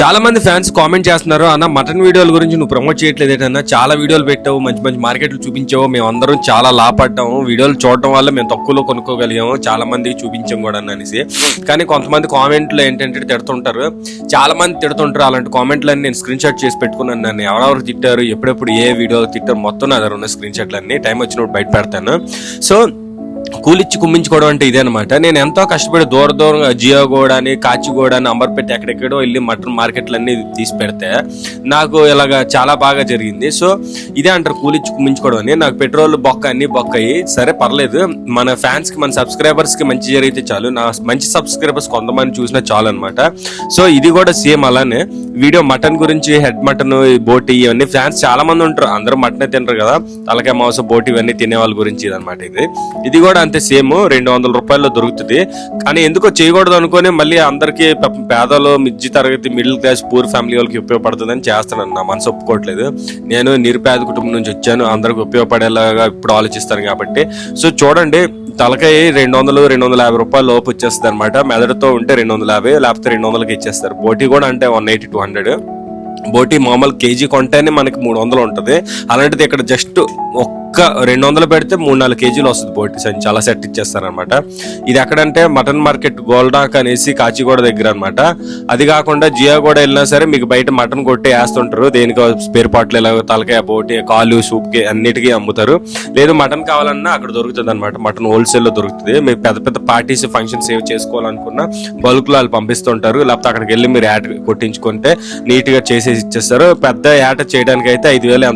చాలా మంది fans comment చేస్తున్నారు, అన్న మటన్ వీడియోల గురించి నువ్వు ప్రమోట్ చేయట్లేదు ఏంటన్నా, చాలా వీడియోలు పెట్టావు, మంచి మంచి మార్కెట్లు చూపించావు, మేము అందరం చాలా లాభపడ్డాము, వీడియోలు చూడటం వల్ల మేము తక్కువలో కొనుక్కోగలిగాము, చాలా మందికి చూపించాం కూడా అనేసి. కానీ కొంతమంది కామెంట్లు ఏంటంటే తిడుతుంటారు, చాలా మంది తిడుతుంటారు. అలాంటి కామెంట్లన్నీ నేను స్క్రీన్ షాట్ చేసి పెట్టుకున్నాను. నన్ను ఎవరెవరు తిట్టారు, ఎప్పుడెప్పుడు ఏ వీడియోలు తిట్టారు మొత్తం నా దగ్గర ఉన్న స్క్రీన్ షాట్లన్నీ టైం వచ్చినప్పుడు బయట పెడతాను. సో కూలిచ్చి కుమ్మించుకోవడం అంటే ఇదే అనమాట. నేను ఎంతో కష్టపడి దూరంగా జియోగూడ అని, కాచిగూడ అని, అంబర్పేట ఎక్కడెక్కడో వెళ్ళి మటన్ మార్కెట్లన్నీ తీసి పెడితే నాకు ఇలాగా చాలా బాగా జరిగింది. సో ఇదే అంటారు కూలిచ్చి కుమ్మించుకోవడం అని. నాకు పెట్రోల్ బొక్క అన్ని బొక్కయి, సరే పర్లేదు, మన ఫ్యాన్స్ కి మన సబ్స్క్రైబర్స్ కి మంచి జరిగితే చాలు, నా మంచి సబ్స్క్రైబర్స్ కొంతమంది చూసినా చాలు అనమాట. సో ఇది కూడా సేమ్ అలానే వీడియో మటన్ గురించి, హెడ్ మటన్, బోటి ఇవన్నీ ఫ్యాన్స్ చాలా మంది ఉంటారు, అందరూ మటనే తింటారు కదా, తలకాయ మాంసం బోటి ఇవన్నీ తినే వాళ్ళ గురించి ఇదనమాట. ఇది కూడా అంతే సేమ్, 200 రూపాయల్లో దొరుకుతుంది. కానీ ఎందుకో చేయకూడదు అనుకుని మళ్ళీ అందరికి పేదలు, మిడ్జి తరగతి, మిడిల్ క్లాస్, పూర్ ఫ్యామిలీ వాళ్ళకి ఉపయోగపడుతుందని చేస్తాను. నా మనసు ఒప్పుకోవట్లేదు. నేను నిరుపేద కుటుంబం నుంచి వచ్చాను, అందరికి ఉపయోగపడేలాగా ఇప్పుడు ఆలోచిస్తాను కాబట్టి. సో చూడండి, తలకాయ 200-250 రూపాయల లోపు వచ్చేస్తుంది అనమాట. మెదడుతో ఉంటే 250, లేకపోతే 200కి ఇచ్చేస్తారు. బోటి కూడా అంటే 180-200. బోటి మామూలు కేజీ కొంటేనే మనకి 300 ఉంటుంది. అలాంటిది ఇక్కడ జస్ట్ ఒక్క 200 పెడితే 3-4 కేజీలు వస్తుంది బోటి సంచి, చాలా సెట్ ఇచ్చేస్తారనమాట. ఇది ఎక్కడంటే మటన్ మార్కెట్ గోల్డాక్ అనేసి కాచిగూడ దగ్గర అనమాట. అది కాకుండా జియోగూడ వెళ్ళినా సరే మీకు బయట మటన్ కొట్టి వేస్తుంటారు, దేనికో స్పేర్ పార్ట్లు, ఇలా తలకాయ, బోటి, కాలు, సూప్కి అన్నిటికీ అమ్ముతారు. లేదు మటన్ కావాలన్నా అక్కడ దొరుకుతుంది అనమాట. మటన్ హోల్సేల్లో దొరుకుతుంది. మీరు పెద్ద పెద్ద పార్టీస్, ఫంక్షన్ సేవ్ చేసుకోవాలనుకున్నా బల్క్ లో వాళ్ళు పంపిస్తుంటారు. లేకపోతే అక్కడికి వెళ్ళి మీరు యాడ్ కొట్టించుకుంటే నీట్ గా చేసేసి ఇచ్చేస్తారు. పెద్ద యాట చేయడానికి అయితే 5,000